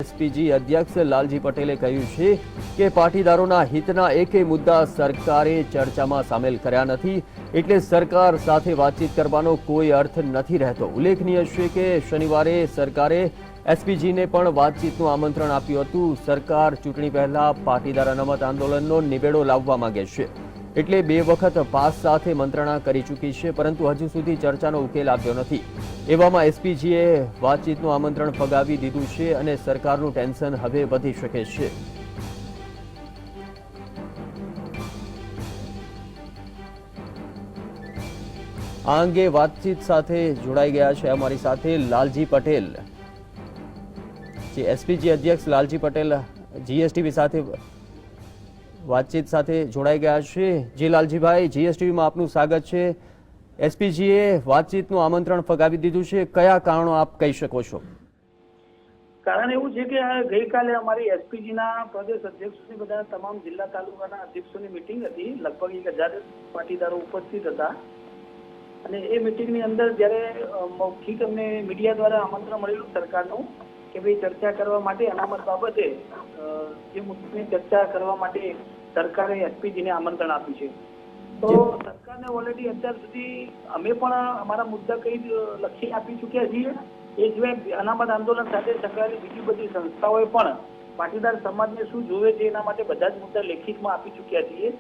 SPG અધ્યક્ષ લાલજી પટેલે કહ્યું છે કે પાટીદારોના હિતના એકેય મુદ્દા સરકારે ચર્ચામાં સામેલ કર્યા નથી, એટલે સરકાર સાથે વાતચીત કરવાનો કોઈ અર્થ નથી રહેતો। ઉલ્લેખનીય છે કે શનિવારે સરકારે એસપીજીને પણ વાતચીતનું આમંત્રણ આપ્યું હતું। સરકાર ચૂંટણી પહેલા પાટીદાર અનામત આંદોલનનો નિવેડો લાવવા માંગે છે, એટલે 2 વખત પાસ સાથે મંત્રણા કરી ચૂકી છે, પરંતુ હજુ સુધી ચર્ચાનો ઉકેલ આવ્યો નથી। એવામાં એસપીજીએ વાતચીતનું આમંત્રણ ફગાવી દીધું છે અને સરકારનું ટેન્શન હવે વધી શકે છે। આ અંગે વાતચીત સાથે જોડાઈ ગયા છે અમારી સાથે લાલજી પટેલ, જે એસપીજી અધ્યક્ષ લાલજી પટેલ જીએસટીવી સાથે વાતચીત સાથે જોડાઈ ગયા છે। જે લાલજીભાઈ, જીએસટીવીમાં આપનું સ્વાગત છે। એસપીજીએ વાતચીતનું આમંત્રણ ફગાવી દીધું છે, કયા કારણો આપ કહી શકો છો? કારણ એવું છે કે ગઈકાલે અમારી એસપીજીના પ્રદેશ અધ્યક્ષોની બધા તમામ જિલ્લા તાલુકાના અધ્યક્ષોની મિટિંગ હતી। લગભગ 1000 પાટીદારો ઉપસ્થિત હતા અને એ મિટિંગની અંદર જ્યારે મૌખિક અમને મીડિયા દ્વારા આમંત્રણ મળેલું સરકારનું કે ભાઈ ચર્ચા કરવા માટે અનામત બાબતે જે મુદ્દાની ચર્ચા કરવા માટે સરકારે એસપીજીને આમંત્રણ આપ્યું છે। તો સરકારને ઓલરેડી અત્યાર સુધી અમે પણ અમારા મુદ્દા કઈ લખી આપી ચૂક્યા છીએ। એ સિવાય અનામત આંદોલન સાથે સંકળાયેલી બીજી બધી સંસ્થાઓએ પણ પાટીદાર સમાજને શું જોવે છે એના માટે બધા જ મુદ્દા લેખિતમાં આપી ચૂક્યા છીએ।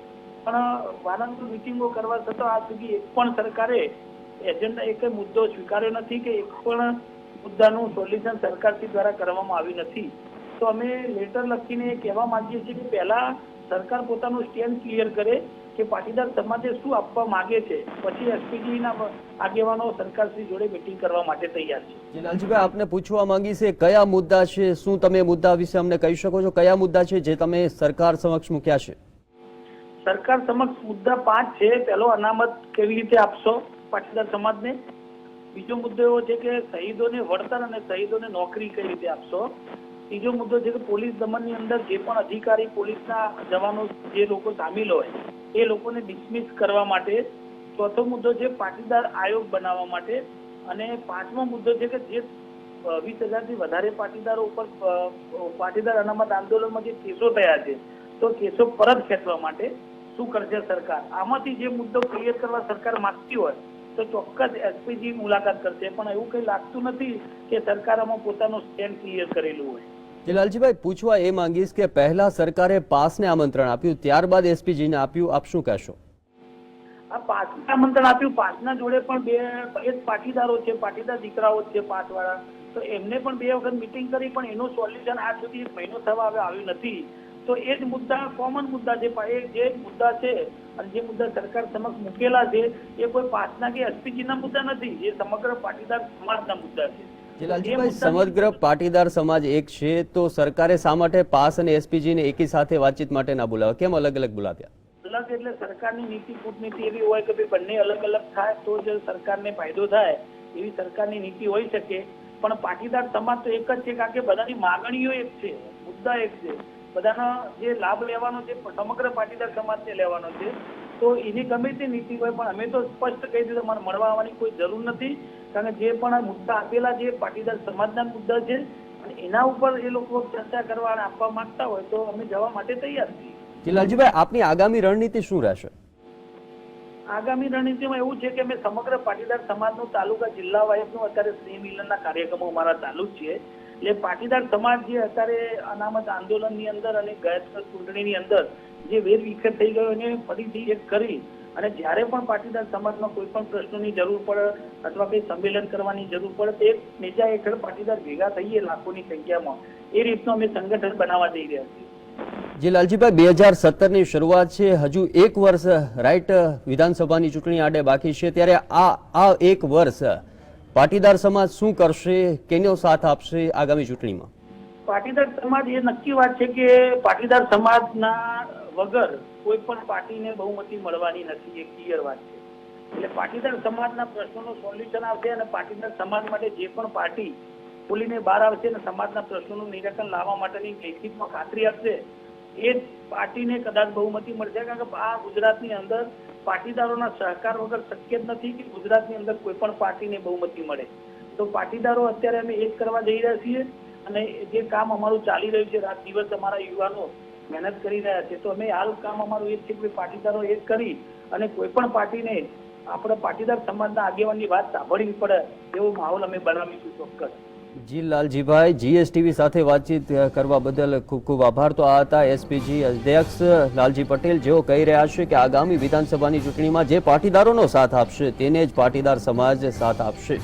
પણ વારંવાર મિટિંગો કરવા છતાં આજ સુધી એક પણ સરકારે એજન્ડા એક મુદ્દો સ્વીકાર્યો નથી કે એક પણ મુદ્દાનું સોલ્યુશન સરકારશ્રી દ્વારા કરવામાં આવ્યું નથી। તો અમે લેટર લખીને કહેવા માંગીએ છીએ કે પહેલા સરકાર પોતાનું સ્ટેન્ડ ક્લિયર કરે કે પાટીદાર સમાજે શું આપવા માંગે છે, પછી એસપીજીના આગેવાનો સરકારશ્રી જોડે મિટિંગ કરવા માટે તૈયાર છે। લાલજીભાઈ, આપને પૂછવા માંગી છે કયા મુદ્દા છે, શું તમે મુદ્દા વિશે અમને કહી શકો છો? કયા મુદ્દા છે જે તમે સરકાર સમક્ષ મૂક્યા છે? સરકાર સમક્ષ મુદ્દા 5 છે। પહેલો, અનામત કેવી રીતે આપશો પાટીદાર સમાજને। બીજો મુદ્દો એવો છે કે શહીદોને વળતર અને શહીદોને નોકરી કઈ રીતે આપશો। ત્રીજો મુદ્દો છે કે પોલીસ દમનની અંદર જે પણ અધિકારી પોલીસના જવાનો જે લોકો સામેલ હોય એ લોકોને ડિસમિસ કરવા માટે। ચોથો મુદ્દો છે પાટીદાર આયોગ બનાવવા માટે અને 5મો મુદ્દો છે કે જે 20,000થી વધારે પાટીદારો ઉપર પાટીદાર અનામત આંદોલનમાં જે કેસો થયા છે તો કેસો પરત ખેંચવા માટે શું કરશે સરકાર। આમાંથી જે મુદ્દો ક્લિયર કરવા સરકાર માંગતી હોય તો ચોક્કસ એસપીજી મુલાકાત કરશે, પણ એવું કંઈ લાગતું નથી કે સરકાર આમાં પોતાનું સ્ટેન્ડ ક્લિયર કરેલું હોય। લાલજીભાઈ, પૂછવા એ માંગીશ કે પહેલા સરકારે પાસને આમંત્રણ આપ્યું, ત્યારબાદ એસપીજીને આપ્યું, આપ શું કહેશો? આ પાસને આમંત્રણ આપ્યું, પાસના જોડે પણ બે પાટીદારો છે, પાટીદાર દીકરાઓ છે પાસવાળા, તો એમને પણ 2 વખત મિટિંગ કરી, પણ એનું સોલ્યુશન આજ સુધી 1 મહિનો થવા આવ્યું નથી। તો એ જ મુદ્દા કોમન મુદ્દા છે, જે મુદ્દા છે અને જે મુદ્દા સરકાર સમક્ષ મૂકેલા છે એ કોઈ પાસના કે એસપીજીના મુદ્દા નથી, એ સમગ્ર પાટીદાર સમાજના મુદ્દા છે। સમગ્ર પાટીદાર સમાજ એક છે, તો સરકારે શા માટે પાસ અને એસપીજીને એકી સાથે વાતચીત માટે ના બોલાવ્યા? કેમ અલગ અલગ બોલાવ્યા? અલગ એટલે સરકારની નીતિ કૂટનીતિ એવી હોય કે ભાઈ બંને અલગ અલગ થાય તો જ સરકારને ફાયદો થાય, એવી સરકારની નીતિ હોઈ શકે। પણ પાટીદાર સમાજ તો એક જ છે, કારણ કે બધાની માગણીઓ એક છે, મુદ્દા એક છે, બધાનો જે લાભ લેવાનો છે સમગ્ર પાટીદાર સમાજને લેવાનો છે। તો એની ગમે તે નીતિ હોય, પણ અમે તો સ્પષ્ટ કહી દીધું મને મળવા આવવાની કોઈ જરૂર નથી, કારણ કે જે પણ મુદ્દા આપેલા છે પાટીદાર સમાજના મુદ્દા છે અને એના ઉપર એ લોકો ચર્ચા કરવા અને આપવા માંગતા હોય તો અમે જવા માટે તૈયાર છીએ। લાલજીભાઈ, આપની આગામી રણનીતિ શું રહેશે? આગામી રણનીતિમાં એવું છે કે અમે સમગ્ર પાટીદાર સમાજનું તાલુકા જિલ્લા વાઇઝનું અત્યારે સ્નેહ મિલનના કાર્યક્રમો અમારા ચાલુ જ છે। એટલે પાટીદાર સમાજ જે અત્યારે અનામત આંદોલનની અંદર અને ગયા ચૂંટણીની અંદર જે વેરવિખેર થઈ ગયો એને ફરીથી એક કરી અને જ્યારે પણ પાટીદાર સમાજમાં કોઈ પણ પ્રશ્નોની જરૂર પડે અથવા કંઈ સંમેલન કરવાની જરૂર પડે તો એક નેજા હેઠળ પાટીદાર ભેગા થઈએ લાખોની સંખ્યામાં, એ રીતનું અમે સંગઠન બનાવવા જઈ રહ્યા છીએ। જી લાલજીભાઈ, 2017ની શરૂઆત છે, હજુ 1 વર્ષ રાઈટ વિધાનસભાની ચૂંટણી આડે બાકી છે, ત્યારે આ 1 વર્ષ પાટીદાર સમાજ શું કરશે, કેનો સાથ આપશે આગામી ચૂંટણીમાં? પાટીદાર સમાજ એ નક્કી વાત છે કે પાટીદાર સમાજના વગર કોઈ પણ પાર્ટીને બહુમતી મળવાની નથી, એ ક્લિયર વાત છે। એટલે પાટીદાર સમાજના પ્રશ્નોનું સોલ્યુશન આવશે અને પાટીદાર સમાજ માટે જે પણ પાર્ટી ખોલીને બહાર આવશે અને સમાજના પ્રશ્નોનું નિરાકરણ લાવવા માટેની લેખિતમાં ખાતરી આપશે એ પાર્ટીને કદાચ બહુમતી મળશે, કારણ કે આ ગુજરાતની અંદર પાટીદારોના સહકાર વગર શક્ય જ નથી કે ગુજરાતની અંદર કોઈ પણ પાર્ટીને બહુમતી મળે। તો પાટીદારો અત્યારે અમે એક કરવા જઈ રહ્યા છીએ અને જે કામ અમારું ચાલી રહ્યું છે, રાત દિવસ અમારા યુવાનો મહેનત કરી રહ્યા છે, તો અમે હાલ કામ અમારું એ જ છે કે પાટીદારો એક કરી અને કોઈ પણ પાર્ટીને આપણે પાટીદાર સમાજના આગેવાનની વાત સાંભળવી પડે એવો માહોલ અમે બનાવીશું ચોક્કસ. જી લાલજીભાઈ, GSTV સાથે વાતચીત કરવા બદલ ખૂબ ખૂબ આભાર. તો આ હતા એસપીજી અધ્યક્ષ લાલજી પટેલ, જેઓ કહી રહ્યા છે કે આગામી વિધાનસભાની ચૂંટણીમાં જે પાટીદારોનો સાથ આપશે તેને જ પાટીદાર સમાજ સાથ આપશે.